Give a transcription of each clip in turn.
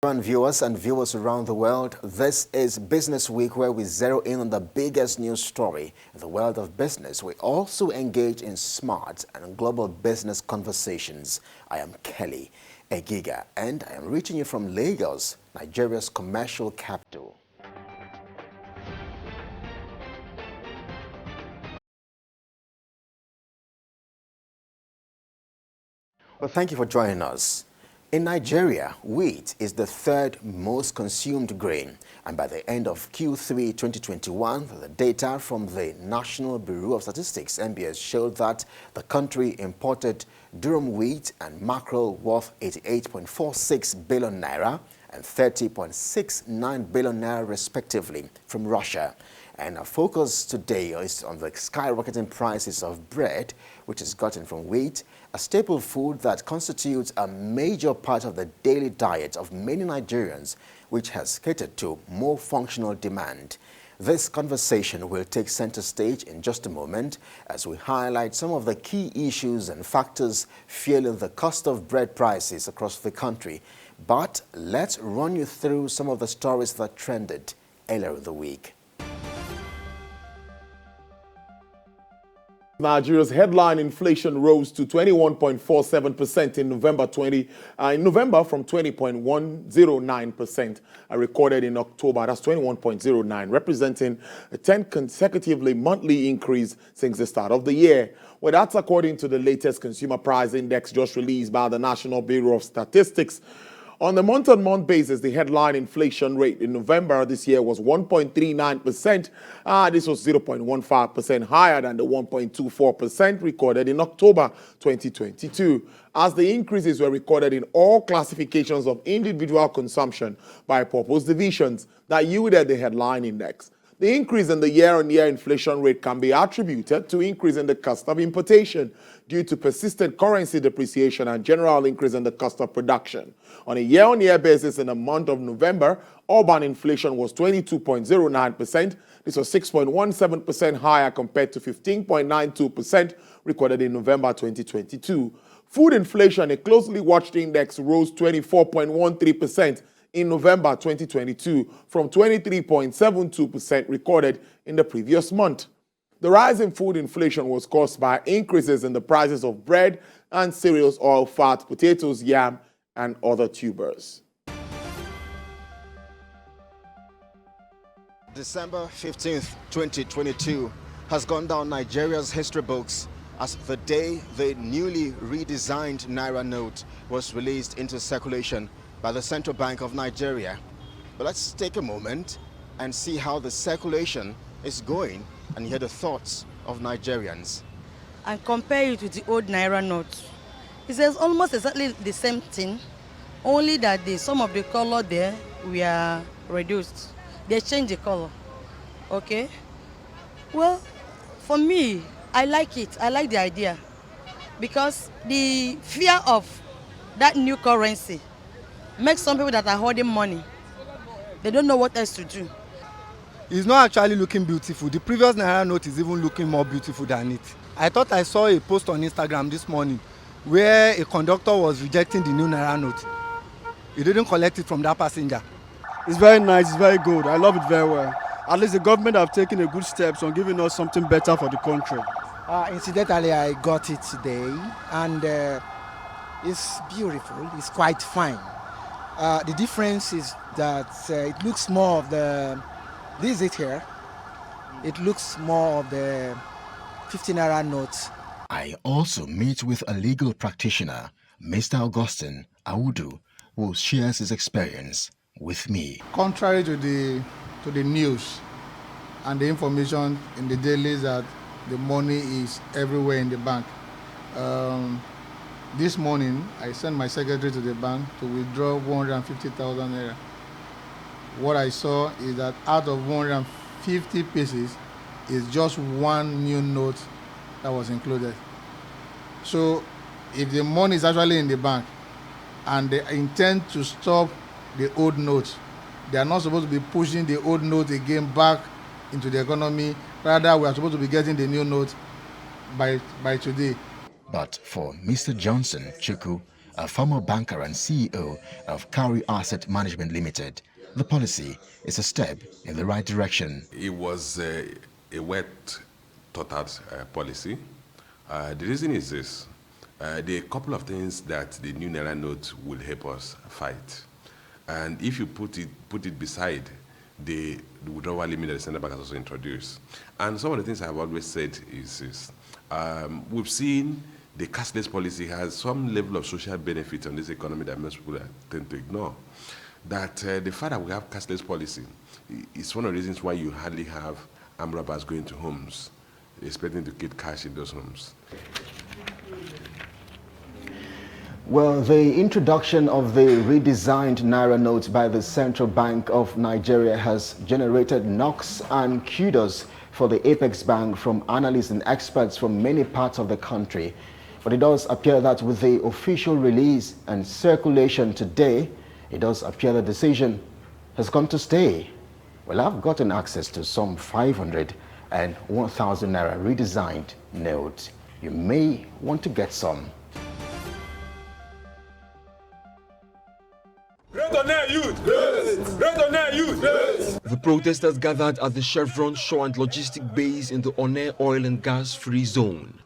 Viewers and viewers around the world, this is Business Week, where we zero in on the biggest news story in the world of business. We also engage in smart and global business conversations. I am Kelly Egiga, and I am reaching you from Lagos, Nigeria's commercial capital. Well, thank you for joining us. In Nigeria, wheat is the third most consumed grain, and by the end of Q3 2021, the data from the National Bureau of Statistics (NBS) showed that the country imported durum wheat and mackerel worth 88.46 billion naira and 30.69 billion naira respectively from Russia. And our focus today is on the skyrocketing prices of bread, which is gotten from wheat, a staple food that constitutes a major part of the daily diet of many Nigerians, which has catered to more functional demand. This conversation will take center stage in just a moment as we highlight some of the key issues and factors fueling the cost of bread prices across the country. But let's run you through some of the stories that trended earlier in the week. Nigeria's headline inflation rose to 21.47% in November from 20.109% recorded in October. That's 21.09, representing a 10 consecutively monthly increase since the start of the year. Well, that's according to the latest consumer price index just released by the National Bureau of Statistics. On the month-on-month basis, the headline inflation rate in November this year was 1.39%. This was 0.15% higher than the 1.24% recorded in October 2022, as the increases were recorded in all classifications of individual consumption by purpose divisions that yielded the headline index. The increase in the year-on-year inflation rate can be attributed to increase in the cost of importation due to persistent currency depreciation and general increase in the cost of production. On a year-on-year basis in the month of November, urban inflation was 22.09%. This was 6.17% higher compared to 15.92% recorded in November 2022. Food inflation, a closely watched index, rose 24.13% in November 2022 from 23.72% recorded in the previous month. The rise in food inflation was caused by increases in the prices of bread and cereals, oil, fat, potatoes, yam, and other tubers. December 15th, 2022 has gone down Nigeria's history books as the day the newly redesigned Naira note was released into circulation by the Central Bank of Nigeria. But let's take a moment and see how the circulation is going and hear the thoughts of Nigerians. And compare it with the old Naira note. It says almost exactly the same thing, only that some of the color there were reduced. They changed the color. Okay? Well, for me, I like it. I like the idea. Because the fear of that new currency makes some people that are holding money, they don't know what else to do. It's not actually looking beautiful. The previous Naira note is even looking more beautiful than it. I thought I saw a post on Instagram this morning where a conductor was rejecting the new Naira note. He didn't collect it from that passenger. It's very nice, it's very good. I love it very well. At least the government have taken a good steps on giving us something better for the country. Incidentally, I got it today, and it's beautiful. It's quite fine. The difference is that it looks more of the, this is it here, it looks more of the 15 Naira notes. I also meet with a legal practitioner, Mr. Augustine Audu, who shares his experience with me. Contrary to the news and the information in the dailies that the money is everywhere in the bank, this morning, I sent my secretary to the bank to withdraw 150,000 naira. What I saw is that out of 150 pieces, is just one new note that was included. So, if the money is actually in the bank and they intend to stop the old notes, they are not supposed to be pushing the old note again back into the economy. Rather, we are supposed to be getting the new note by today. But for Mr. Johnson Chuku, a former banker and CEO of Kauri Asset Management Limited. The policy is a step in the right direction. It was a well thought out policy. The reason is this. There are a couple of things that the new Naira note will help us fight. And if you put it beside the withdrawal limit that the central bank has also introduced. And some of the things I've always said is we've seen the cashless policy has some level of social benefit on this economy that most people tend to ignore. That the fact that we have cashless policy is one of the reasons why you hardly have armed robbers going to homes, expecting to keep cash in those homes. Well, the introduction of the redesigned Naira notes by the Central Bank of Nigeria has generated knocks and kudos for the Apex Bank from analysts and experts from many parts of the country. But it does appear that with the official release and circulation today, it does appear the decision has come to stay. Well, I've gotten access to some 500 and 1,000 Naira redesigned notes. You may want to get some. The protesters gathered at the Chevron Shore and Logistic Base in the Onne Oil and Gas Free Zone.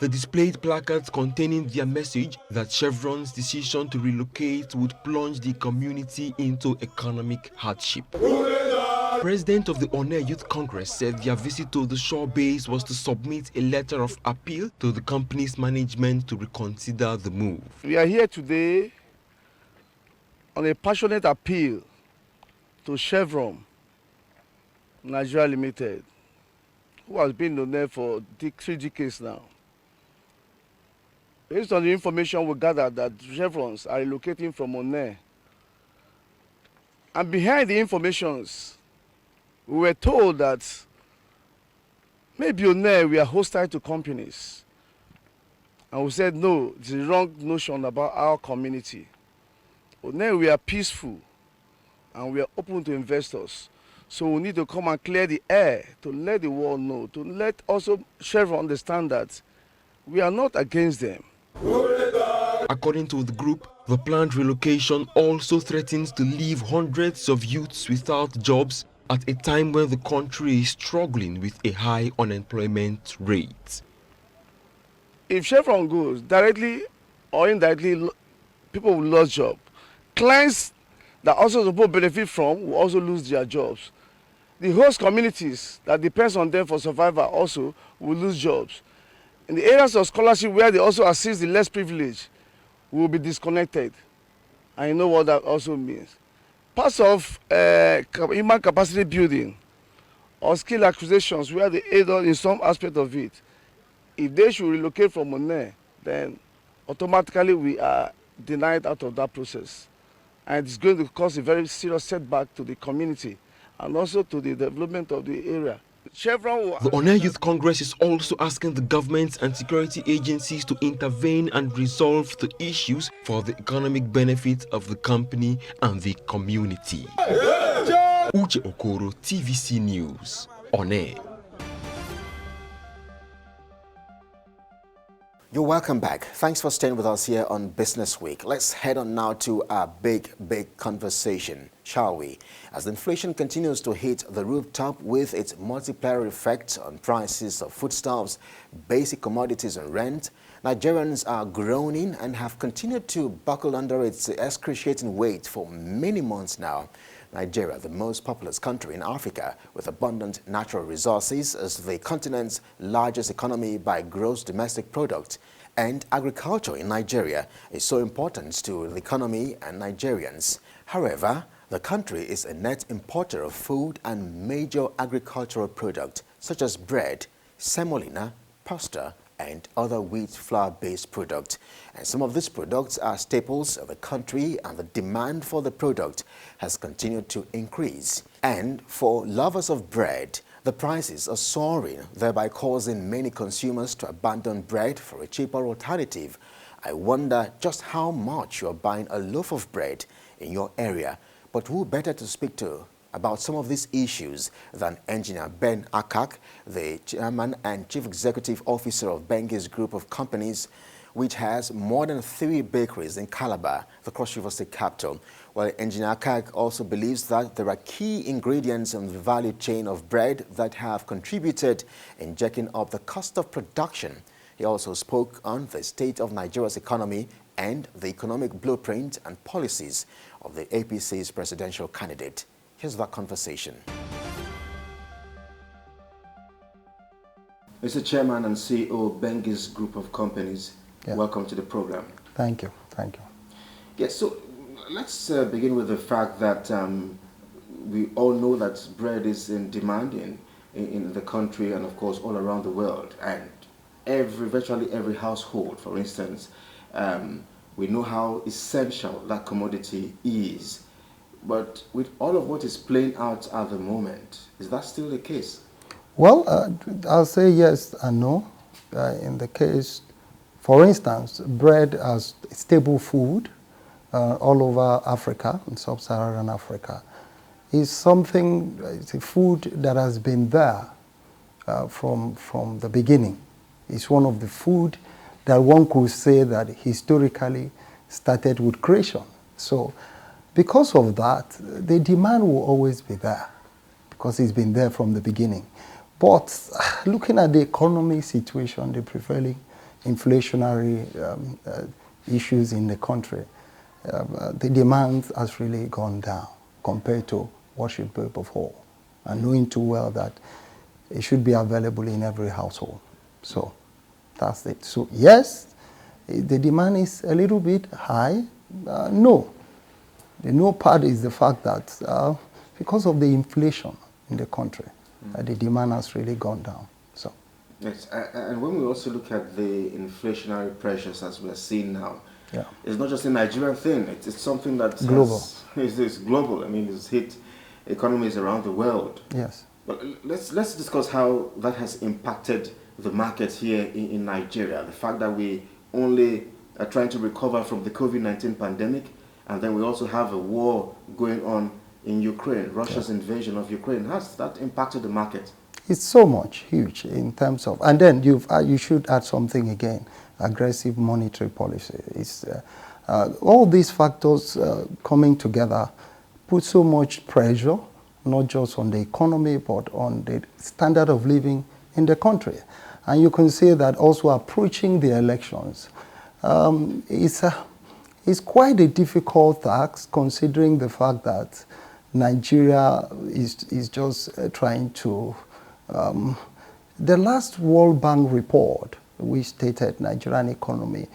They displayed placards containing their message that Chevron's decision to relocate would plunge the community into economic hardship. President of the Onne Youth Congress said their visit to the shore base was to submit a letter of appeal to the company's management to reconsider the move. We are here today on a passionate appeal to Chevron Nigeria Limited, who has been on there for 3 decades now. Based on the information we gathered that Chevrons are relocating from Onne, and behind the informations, we were told that maybe Onne we are hostile to companies. And we said no, it's the wrong notion about our community. Onne we are peaceful and we are open to investors. So we need to come and clear the air to let the world know, to let also Chevron understand that we are not against them. According to the group, the planned relocation also threatens to leave hundreds of youths without jobs at a time when the country is struggling with a high unemployment rate. If Chevron goes, directly or indirectly, people will lose jobs. Clients that also support benefit from will also lose their jobs. The host communities that depends on them for survival also will lose jobs. In the areas of scholarship where they also assist the less privileged, we will be disconnected. And you know what that also means. Parts of human capacity building or skill acquisitions where they aid us in some aspect of it, if they should relocate from Onne, then automatically we are denied out of that process. And it's going to cause a very serious setback to the community and also to the development of the area. The Onne Youth Congress is also asking the government and security agencies to intervene and resolve the issues for the economic benefit of the company and the community. Uche Okoro, TVC News, Onne. You're welcome back. Thanks for staying with us here on Business Week. Let's head on now to our big conversation, shall we? As inflation continues to hit the rooftop with its multiplier effect on prices of foodstuffs, basic commodities and rent, Nigerians are groaning and have continued to buckle under its excruciating weight for many months now. Nigeria, the most populous country in Africa with abundant natural resources, is the continent's largest economy by gross domestic product. And agriculture in Nigeria is so important to the economy and Nigerians. However, the country is a net importer of food and major agricultural products such as bread, semolina, pasta, and other wheat flour-based products. And some of these products are staples of the country, and the demand for the product has continued to increase. And for lovers of bread, the prices are soaring, thereby causing many consumers to abandon bread for a cheaper alternative. I wonder just how much you're buying a loaf of bread in your area. But who better to speak to about some of these issues than Engineer Ben Akak, the Chairman and Chief Executive Officer of Bengi's Group of Companies. which has more than 3 bakeries in Calabar, the Cross River State capital. Well, Engineer Akak also believes that there are key ingredients in the value chain of bread that have contributed in jacking up the cost of production. He also spoke on the state of Nigeria's economy and the economic blueprint and policies of the APC's presidential candidate. Here's that conversation. Mr. Chairman and CEO, Bengi's Group of Companies, welcome to the program. Thank you. Thank you. Yes, so let's begin with the fact that we all know that bread is in demand in the country and, of course, all around the world. And virtually every household, for instance, we know how essential that commodity is. But with all of what is playing out at the moment, is that still the case? Well, I'll say yes and no. In the case, for instance, bread as staple food all over Africa, in sub-Saharan Africa, is something, it's a food that has been there from the beginning. It's one of the food that one could say that historically started with creation. So because of that, the demand will always be there because it's been there from the beginning. But looking at the economic situation, the prevailing inflationary issues in the country, the demand has really gone down compared to what should be before. And knowing too well that it should be available in every household. So that's it. So yes, the demand is a little bit high. No. The no part is the fact that because of the inflation in the country, the demand has really gone down. So, yes, and when we also look at the inflationary pressures as we are seeing now, it's not just a Nigerian thing. It's something that global. Is global. I mean, it's hit economies around the world. Yes. But let's discuss how that has impacted the market here in Nigeria. The fact that we only are trying to recover from the COVID-19 pandemic, and then we also have a war going on in Ukraine, Russia's invasion of Ukraine. Has that impacted the market? It's so much, huge in terms of, and then you should add something again, aggressive monetary policy. It's, all these factors coming together put so much pressure, not just on the economy, but on the standard of living in the country. And you can see that also approaching the elections, it's quite a difficult task considering the fact that Nigeria is just trying to, the last World Bank report, which stated Nigerian economy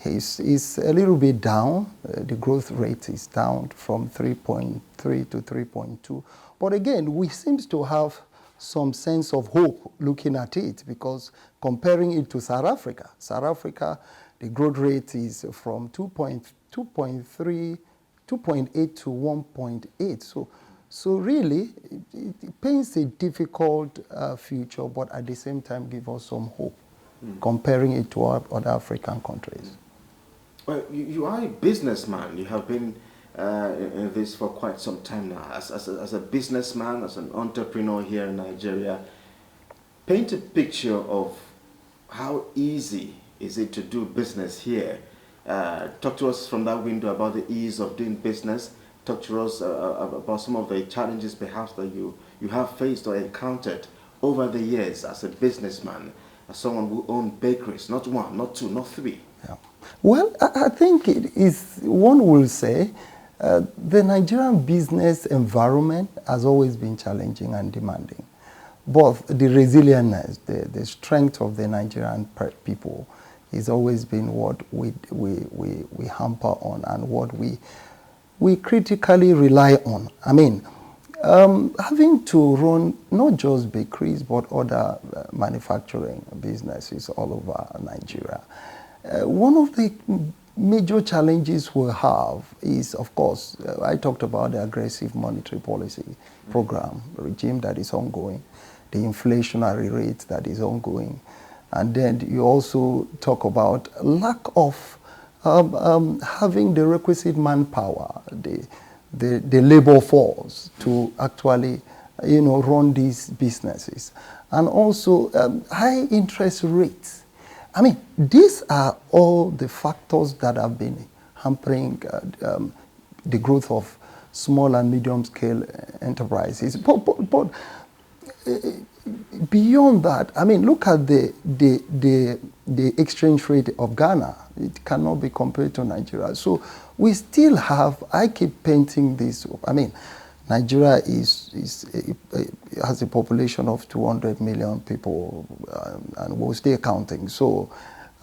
is a little bit down. The growth rate is down from 3.3 to 3.2. But again, we seem to have some sense of hope looking at it because comparing it to South Africa, the growth rate is from 2.8 to 1.8. So really, it paints a difficult future, but at the same time give us some hope, comparing it to other African countries. Well, you are a businessman. You have been in this for quite some time now. As a businessman, as an entrepreneur here in Nigeria, paint a picture of how easy is it to do business here. Talk to us from that window about the ease of doing business. Talk to us about some of the challenges perhaps that you have faced or encountered over the years as a businessman, as someone who owned bakeries, not one, not two, not three. Yeah. Well, I think it is, one will say, the Nigerian business environment has always been challenging and demanding. But the resilience, the strength of the Nigerian people has always been what we hamper on and what we critically rely on. I mean, having to run not just bakeries but other manufacturing businesses all over Nigeria. One of the major challenges we have is, of course, I talked about the aggressive monetary policy program regime that is ongoing, the inflationary rate that is ongoing, and then you also talk about lack of having the requisite manpower, the labor force to actually, run these businesses, and also high interest rates. I mean, these are all the factors that have been hampering the growth of small and medium-scale enterprises. But beyond that, I mean, look at the exchange rate of Ghana. It cannot be compared to Nigeria. So we still have, I keep painting this, I mean, Nigeria has a population of 200 million people, and we'll stay counting. So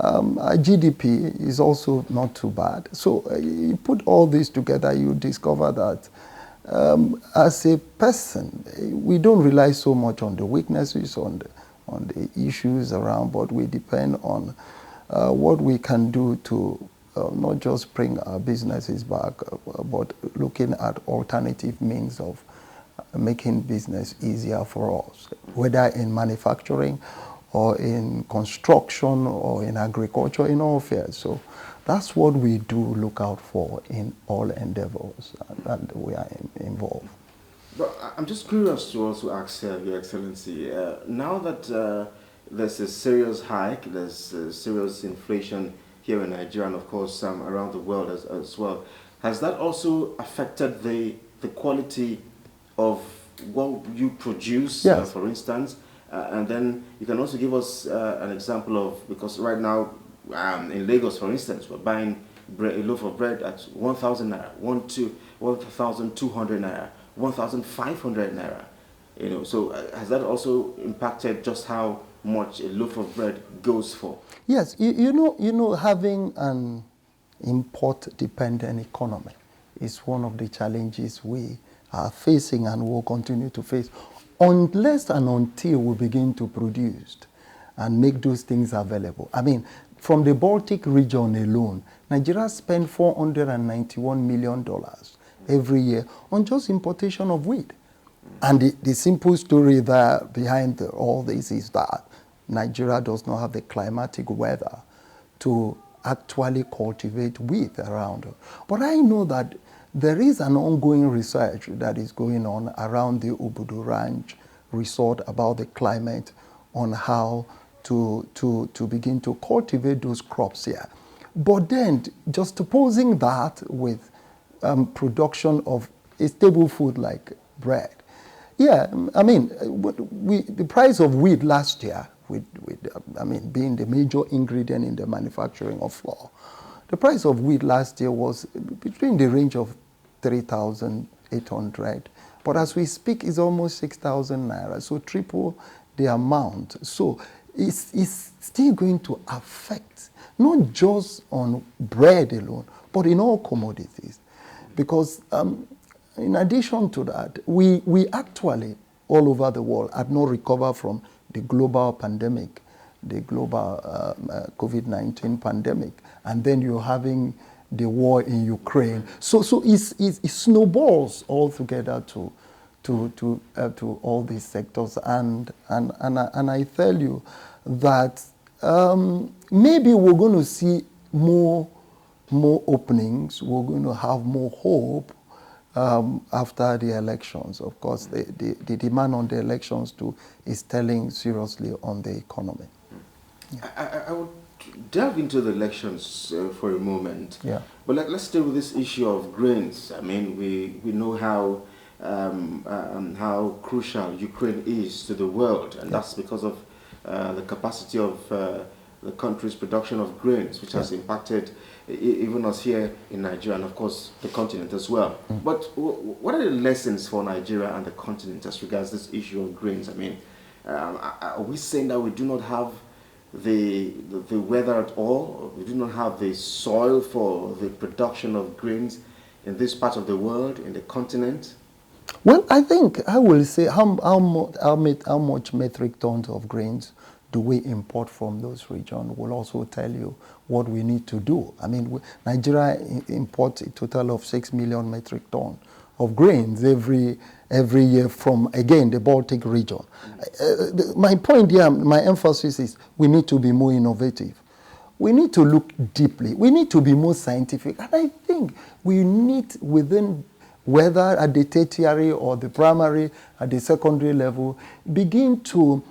our GDP is also not too bad. So you put all this together, you discover that as a person, we don't rely so much on the weaknesses, on the issues around, but we depend on what we can do to not just bring our businesses back, but looking at alternative means of making business easier for us, whether in manufacturing or in construction or in agriculture, in all fields. So that's what we do look out for in all endeavors that we are involved. But I'm just curious to also ask Your Excellency, now that there's a serious hike, there's serious inflation here in Nigeria and of course around the world as well, has that also affected the quality of what you produce, yes. For instance? And then you can also give us an example of, because right now in Lagos, for instance, we're buying a loaf of bread at 1,000 naira, 1,200 naira, 1,500 naira. You know, so has that also impacted just how much a loaf of bread goes for? Yes, you know, having an import-dependent economy is one of the challenges we are facing and will continue to face, unless and until we begin to produce and make those things available. I mean, from the Baltic region alone, Nigeria spends $491 million every year on just importation of wheat. And the simple story there behind all this is that Nigeria does not have the climatic weather to actually cultivate wheat around. But I know that there is an ongoing research that is going on around the Obudu Ranch resort about the climate, on how to begin to cultivate those crops here. But then, just opposing that with production of a stable food like bread. Yeah, I mean, the price of wheat last year, I mean, being the major ingredient in the manufacturing of flour, the price of wheat last year was between the range of 3,800, but as we speak, it's almost 6,000 naira, so triple the amount. So it's still going to affect, not just on bread alone, but in all commodities. Because in addition to that, we actually, all over the world, have not recovered from the global pandemic, the global COVID-19 pandemic, and then you're having the war in Ukraine. So it snowballs all together to all these sectors, and I tell you that maybe we're going to see more openings. We're going to have more hope after the elections. Of course, the demand on the elections too is telling seriously on the economy. Yeah. I would delve into the elections for a moment. Yeah. But let's stay with this issue of grains. I mean, we know how crucial Ukraine is to the world, and that's because of the capacity of the country's production of grains, which has impacted even us here in Nigeria and, of course, the continent as well. But what are the lessons for Nigeria and the continent as regards this issue of grains? I mean, are we saying that we do not have the weather at all? We do not have the soil for the production of grains in this part of the world, in the continent? Well, I think I will say how much metric tons of grains do we import from those regions will also tell you what we need to do. I mean, Nigeria imports a total of 6 million metric tons of grains every year from, again, the Baltic region. My point here, my emphasis is we need to be more innovative. We need to look deeply. We need to be more scientific. And I think we need within, whether at the tertiary or the primary, at the secondary level, begin to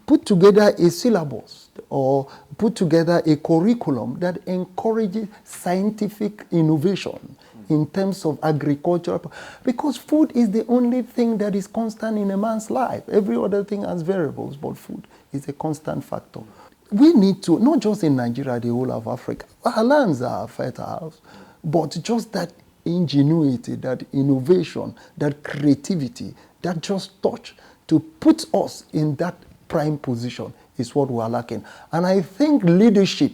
put together a syllabus or put together a curriculum that encourages scientific innovation in terms of agriculture, because food is the only thing that is constant in a man's life. Every other thing has variables, but food is a constant factor. We need to, not just in Nigeria, the whole of Africa, our lands are fertile, but just that ingenuity, that innovation, that creativity, that just touch to put us in that prime position is what we are lacking. And I think leadership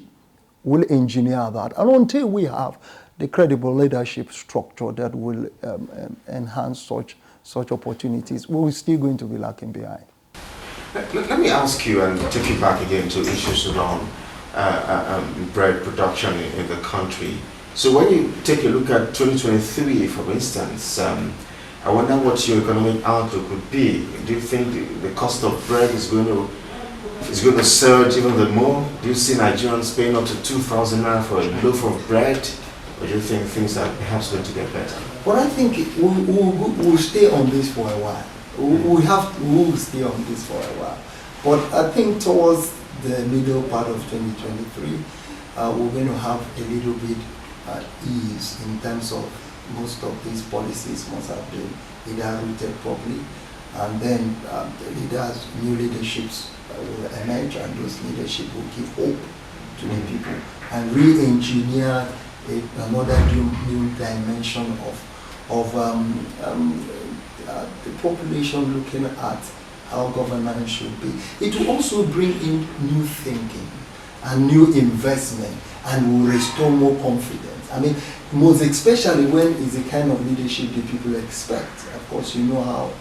will engineer that. And until we have the credible leadership structure that will enhance such opportunities, we're still going to be lacking behind. Let me ask you and take you back again to issues around bread production in the country. So when you take a look at 2023, for instance, I wonder what your economic outlook would be. Do you think the cost of bread is going to surge even the more? Do you see Nigerians paying up to 2,000 naira for a loaf of bread? Or do you think things are perhaps going to get better? Well, I think we'll stay on this for a while. We'll stay on this for a while. But I think towards the middle part of 2023, we're going to have a little bit ease in terms of most of these policies must have been either rooted properly, and then new leaderships will emerge, and those leadership will give hope to the people and re-engineer another new dimension of the population looking at how governance should be. It will also bring in new thinking and new investment and will restore more confidence. I mean, most especially when it's the kind of leadership the people expect. Of course, you know how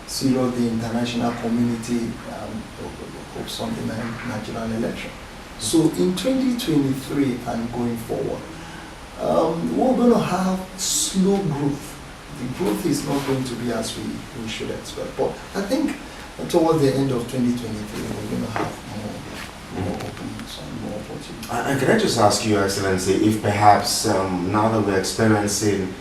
serious the international community hopes on the Nigerian election. So in 2023 and going forward, we're going to have slow growth. The growth is not going to be as we should expect. But I think towards the end of 2023, we're going to have more openings and more opportunities. And can I just ask you, Excellency, if perhaps now that we're experiencing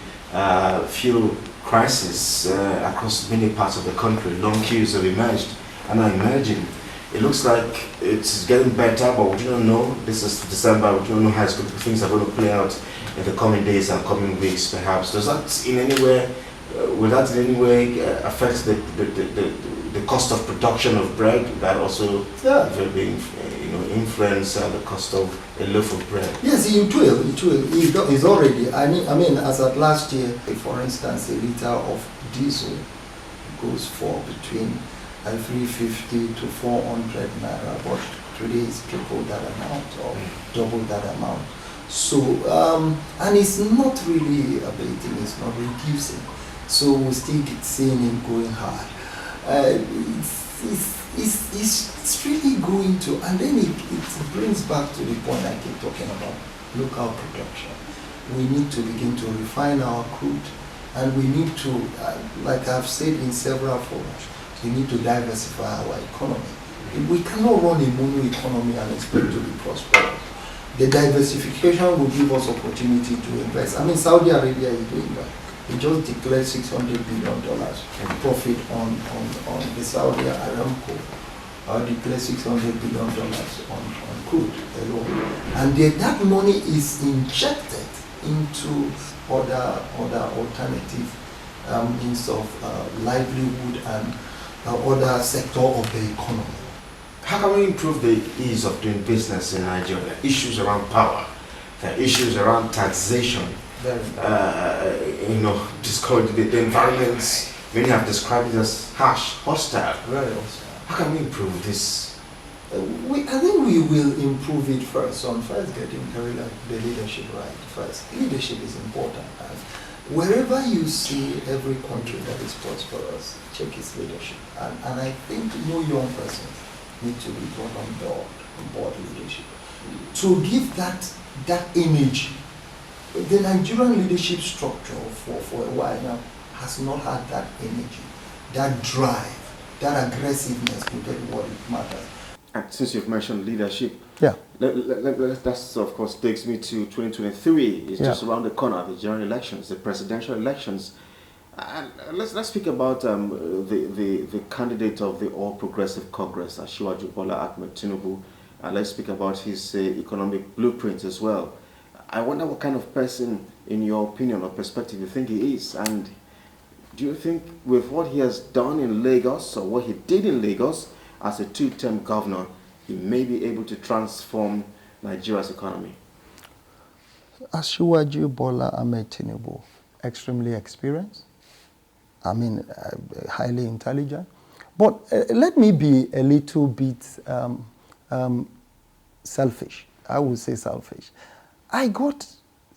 fuel crisis across many parts of the country, long queues have emerged, and I imagine it looks like it's getting better, but we don't know. This is December, we don't know how things are going to play out in the coming days and coming weeks, perhaps. Does that in any way, will that in any way affect the cost of production of bread? That also will be, influence the cost of a loaf of bread. Yes, it will. It's already. I mean, as at last year, for instance, a liter of diesel goes for between 350 to 400 naira, but today it's triple that amount or double that amount. So, and it's not really abating, it's not reducing. So we're still seeing it going high. It's really going to, and then it brings back to the point I keep talking about, local production. We need to begin to refine our crude, and we need to, like I've said in several forums, we need to diversify our economy. We cannot run a mono economy and expect to be prosperous. The diversification will give us opportunity to invest. I mean, Saudi Arabia is doing that. They just declared $600 billion profit on the Saudi Aramco. Declared $600 billion on crude alone. And that money is injected into other alternative means of livelihood and other sector of the economy. How can we improve the ease of doing business in Nigeria? There are issues around power, there are issues around taxation, discourage the environments. Many have described it as harsh, hostile. Very hostile. How can we improve this? I think we will improve it first on getting the leadership right first. Leadership is important. And wherever you see every country that is prosperous, check its leadership. And I think no young person need to be brought on board leadership. To give that image, the Nigerian leadership structure for a while now has not had that energy, that drive, that aggressiveness to get what it matters. And since you've mentioned leadership, that of course takes me to 2023. It's just around the corner, the general elections, the presidential elections. And let's speak about the candidate of the All Progressive Congress, Asiwaju Bola Ahmed Tinubu. Let's speak about his economic blueprint as well. I wonder what kind of person, in your opinion or perspective, you think he is. And do you think with what he has done in Lagos, or what he did in Lagos as a two-term governor, he may be able to transform Nigeria's economy? Asiwaju Bola Ahmed Tinubu, extremely experienced. I mean, highly intelligent. But let me be a little bit selfish. I would say selfish. I got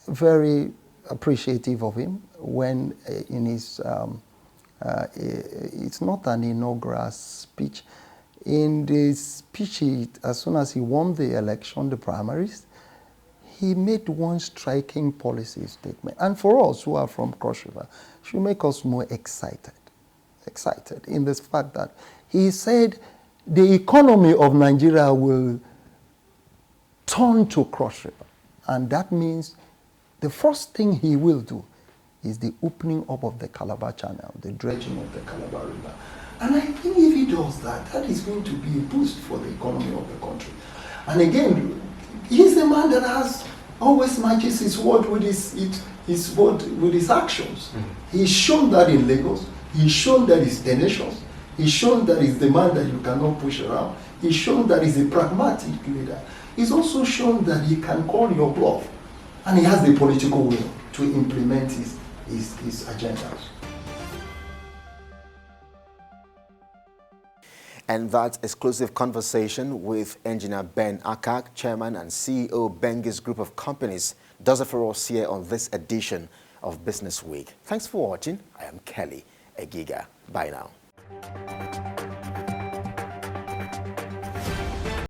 very appreciative of him when in his, it's not an inaugural speech. In the speech, as soon as he won the election, the primaries, he made one striking policy statement. And for us who are from Cross River, it should make us more excited in this fact that he said the economy of Nigeria will turn to Cross River. And that means the first thing he will do is the opening up of the Calabar Channel, the dredging of the Calabar River. And I think if he does that, that is going to be a boost for the economy of the country. And again, he's the man that has always matches his word with his word with his actions. Mm-hmm. He's shown that in Lagos. He's shown that he's tenacious. He's shown that he's the man that you cannot push around. He's shown that he's a pragmatic leader. He's also shown that he can call your bluff. And he has the political will to implement his agendas. And that exclusive conversation with Engineer Ben Akak, Chairman and CEO Bengi's Group of Companies, does it for us here on this edition of Business Week. Thanks for watching. I am Kelly Egiga. Bye now.